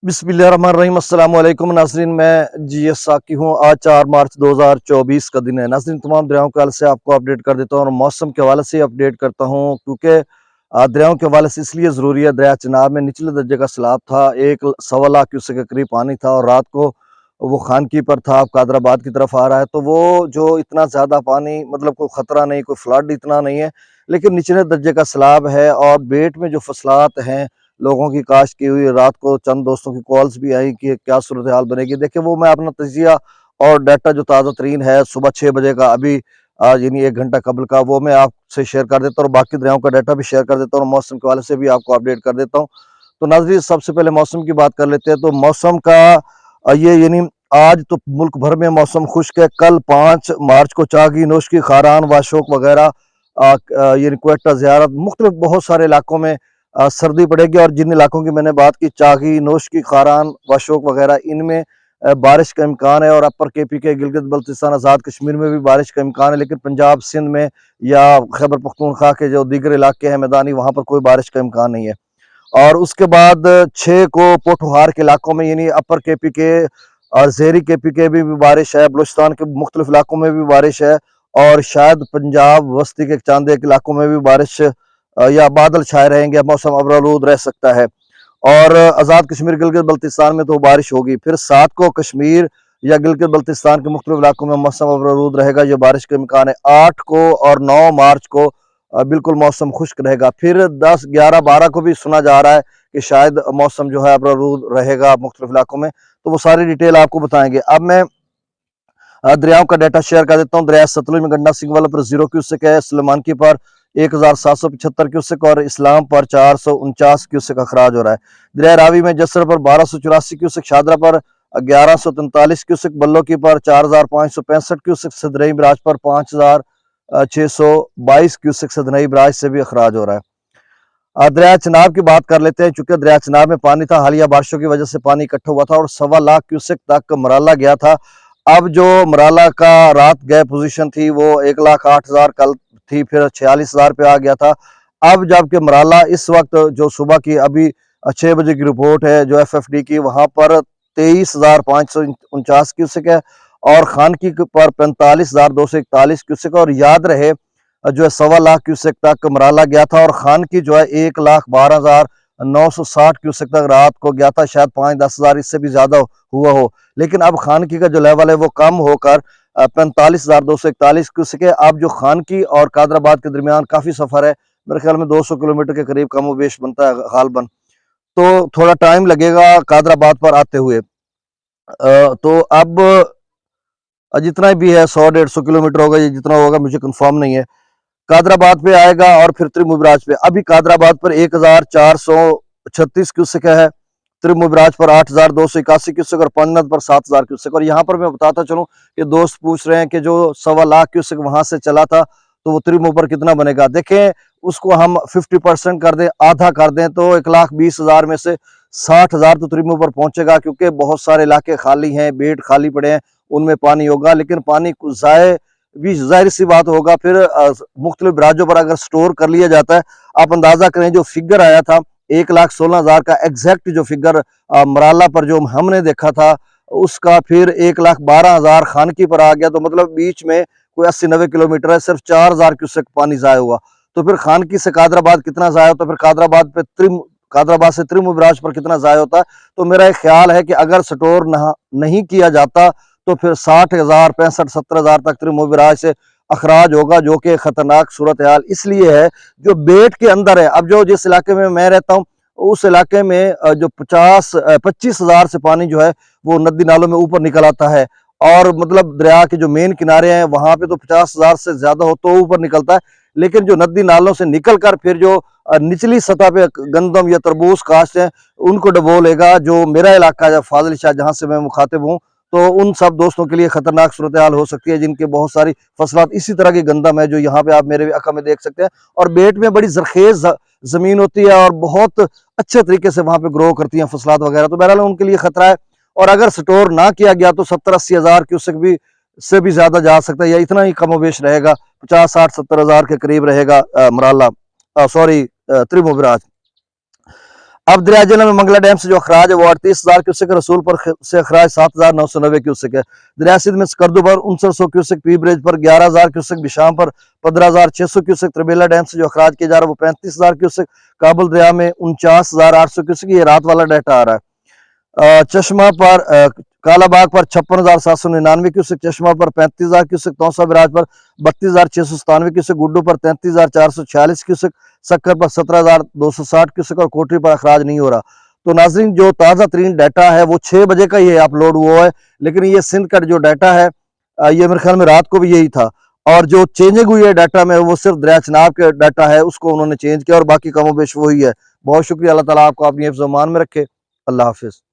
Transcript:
बिस्मिल्लाहिर्रहमानिर्रहीम। अस्सलाम वालेकुम नाज़रीन, मैं जीएस साकी हूँ। आज 4 मार्च 2024 का दिन है। नाज़रीन, तमाम दरियाओं के हवाले से आपको अपडेट कर देता हूँ और मौसम के हवाले से अपडेट करता हूँ, क्योंकि दरियाओं के हवाले से इसलिए ज़रूरी है। दरिया चिनाब में निचले दर्जे का सैलाब था, एक सवा लाख क्यूसेक के करीब पानी था और रात को वो खानकी पर था, अब कादराबाद की तरफ आ रहा है। तो वो जो इतना ज़्यादा पानी, मतलब कोई ख़तरा नहीं, कोई फ्लड इतना नहीं है, लेकिन निचले दर्जे का सैलाब है। और बेट में जो फसलात हैं, लोगों की काश्त की हुई, रात को चंद दोस्तों की कॉल्स भी आई कि क्या सूरत हाल बनेगी। देखिए, वो मैं अपना तजिया और डाटा जो ताज़ा तरीन है सुबह 6 बजे का, अभी यानी 1 घंटा कबल का, वो मैं आपसे शेयर कर देता हूँ और बाकी दरियाओं का डाटा भी शेयर कर देता हूँ और मौसम के हवाले से भी आपको अपडेट कर देता हूँ। तो नाज़रीन, सबसे पहले मौसम की बात कर लेते हैं। तो मौसम का ये यानी आज तो मुल्क भर में मौसम खुश्क है। कल 5 मार्च को चागी, नोशकी, खारान, वाशोक वगैरह, यानी क्वेटा, ज़ियारत, मुख्तलिफ बहुत सारे इलाकों में सर्दी पड़ेगी। और जिन इलाकों की मैंने बात की, चागी, नोशकी, खारान, वाशोक वगैरह, इनमें बारिश का इम्कान है। और अपर केपी के, गिलगित बल्तिस्तान, आज़ाद कश्मीर में भी बारिश का इम्कान है। लेकिन पंजाब, सिंध में या खैबर पख्तूनख्वा के जो दीगर इलाके हैं मैदानी, वहाँ पर कोई बारिश का इम्कान नहीं है। और उसके बाद 6 को पोठोहार के इलाकों में, यानी अपर केपी के और ज़ेहरी केपी के भी बारिश है, बलूचिस्तान के मुख्तलिफ इलाकों में भी बारिश है, और शायद पंजाब वस्ती के चांदे के इलाकों में भी बारिश या बादल छाए रहेंगे, मौसम अबरालूद रह सकता है। और आज़ाद कश्मीर, गिलगित बल्तिस्तान में तो बारिश होगी। फिर 7 को कश्मीर या गिलगित बल्तिस्तान के मुख्तलिफ इलाकों में मौसम अबरालूद रहेगा, ये बारिश का इम्कान है। 8 को और 9 मार्च को बिल्कुल मौसम खुश्क रहेगा। फिर 10, 11, 12 को भी सुना जा रहा है कि शायद मौसम जो है अबरालूद रहेगा मुख्तलिफ इलाकों में। तो वो सारी डिटेल आपको बताएंगे। अब मैं दरियाओं का डाटा शेयर कर देता हूँ। दरिया सतलुज में गंडा सिंह वाला पर 0 क्यूसेक है, सुलेमानकी पर 1775 क्यूसेक और इस्लाम पर 449 क्यूसेक अखराज हो रहा है। दरिया रावी में जसर पर 1284 क्यूसेक, शादरा पर 1143 क्यूसेक, बल्लोकी पर 4565 क्यूसेक, सदरई बराज पर 5622 क्यूसेक सदनई बराज से भी अखराज हो रहा है। दरिया चिनाब की बात कर लेते हैं। चूंकि दरिया चिनाब में पानी था, हालिया बारिशों की वजह से पानी इकट्ठा हुआ था और 1.25 लाख क्यूसेक तक मराला गया था। अब जो मराला का रात गए पोजीशन थी वो 1,08,000 कल थी, फिर 46,000 पे आ गया था। अब जबकि मराला इस वक्त जो सुबह की अभी 6 बजे की रिपोर्ट है जो FFD की, वहां पर 23,549 क्यूसेक है और खानकी पर 45,241 क्यूसेक। और याद रहे, जो है 1.25 लाख क्यूसेक तक मराला गया था और खानकी जो है 1,12,960 क्यूसेक तक रात को गया था। शायद 5-10 हज़ार इससे भी ज्यादा हुआ हो, लेकिन अब खानकी का जो लेवल है वो कम होकर 45,241 क्यूसेक है। अब जो खानकी और कादराबाद के दरमियान काफी सफर है, मेरे ख्याल में 200 किलोमीटर के करीब कम वेश बनता है गालबन। तो थोड़ा टाइम लगेगा कादराबाद पर आते हुए। तो अब जितना भी है 100-150 किलोमीटर होगा, ये जितना होगा मुझे कंफर्म नहीं है। कादराबाद पे आएगा और फिर त्रिमुबराज पे। अभी कादराबाद पर 1,436 क्यूसेक है, त्रिमुबराज पर 8,281 क्यूसेक और पंजनद पर 7,000 क्यूसेक। और यहाँ पर मैं बताता चलूँ कि दोस्त पूछ रहे हैं कि जो 1.25 लाख क्यूसेक वहां से चला था, तो वो त्रिमु पर कितना बनेगा। देखें, उसको हम 50% कर दें, आधा कर दें, तो 1,20,000 में से 60,000 तो त्रिमु पर पहुंचेगा, क्योंकि बहुत सारे इलाके खाली हैं, बेट खाली पड़े हैं, उनमें पानी होगा। लेकिन पानी जाए भी जाहिर सी बात होगा। फिर मुख्तलिफ बराजों पर अगर स्टोर कर लिया जाता है, आप अंदाजा करें जो फिगर आया था 1,16,000 का, एग्जैक्ट जो फिगर मराला पर जो हमने देखा था, उसका फिर 1,12,000 खानकी पर आ गया। तो मतलब बीच में कोई 80-90 किलोमीटर है, सिर्फ 4,000 क्यूसेक पानी जाया हुआ। तो फिर खानकी से कादराबाद कितना जाया होता, फिर कादराबाद से त्रिमुबराज पर कितना जाया होता है। तो मेरा एक ख्याल है कि अगर स्टोर नहीं किया जाता तो फिर 60,000, 65-70,000 तक त्रिमुबराज से अखराज होगा, जो कि खतरनाक सूरत हाल इसलिए है जो बेट के अंदर है। अब जो जिस इलाके में मैं रहता हूँ, उस इलाके में जो 25,000 से पानी जो है वो नदी नालों में ऊपर निकल आता है। और मतलब दरिया के जो मेन किनारे हैं वहां पे तो 50,000 से ज्यादा हो तो ऊपर निकलता है। लेकिन जो नदी नालों से निकल कर फिर जो निचली सतह पे गंदम या तरबूज काश्त है, उनको डबो लेगा। जो मेरा इलाका है फाजिल शाह, जहां से मैं मुखातिब हूँ, तो उन सब दोस्तों के लिए खतरनाक सूरत हाल हो सकती है, जिनके बहुत सारी फसलात इसी तरह की गंदम है जो यहाँ पे आप मेरे अका में देख सकते हैं। और बेट में बड़ी जरखेज जमीन होती है और बहुत अच्छे तरीके से वहां पे ग्रो करती हैं फसलात वगैरह, तो बहरहाल उनके लिए खतरा है। और अगर स्टोर ना किया गया तो 70-80 हज़ार क्यूसेक भी से भी ज्यादा जा सकता है, या इतना ही कमोबेश रहेगा, 50-60-70 हज़ार के करीब रहेगा मराला, सॉरी त्रिमुबराज। अब दरिया जिला में मंगला डैम से जो अखराज है वो 38,000 क्यूसेक, रसूलपुर से अखराज 7,990 क्यूसेक है। दरिया सिंध में स्कर्दू पर 6900 क्यूसेक, पी ब्रिज पर 11,000 क्यूसेक, बिशाम पर 15,600 क्यूसेक, त्रिबेला डैम से जो अखराज किया जा रहा है वो 35,000 क्यूसेक, काबुल दरिया में 49,800 क्यूसेक। ये रात वाला डाटा आ रहा है। चश्मा पर कालाबाग पर 56,799 क्यूसेक, चश्मा पर 35,000 क्यूसेक, तौसा बिराज पर 32,697 क्यूसेक, गुड्डू पर 33,446 क्यूसेक, सक्कर पर 17,260 क्यूसेक और कोटरी पर अखराज नहीं हो रहा। तो नाजरीन जो ताज़ा तरीन डाटा है वो 6 बजे का ही है, अपलोड हुआ है, लेकिन ये सिंध का जो डाटा है ये मेरे ख्याल में रात को भी यही था। और जो चेंजिंग हुई है डाटा में वो सिर्फ दरिया चनाब के डाटा है, उसको उन्होंने चेंज किया और बाकी कमोबेश वही है। बहुत शुक्रिया, अल्लाह ताला आपको अपनी हिफ्ज़-ओ-मान में रखे। अल्लाह हाफिज़।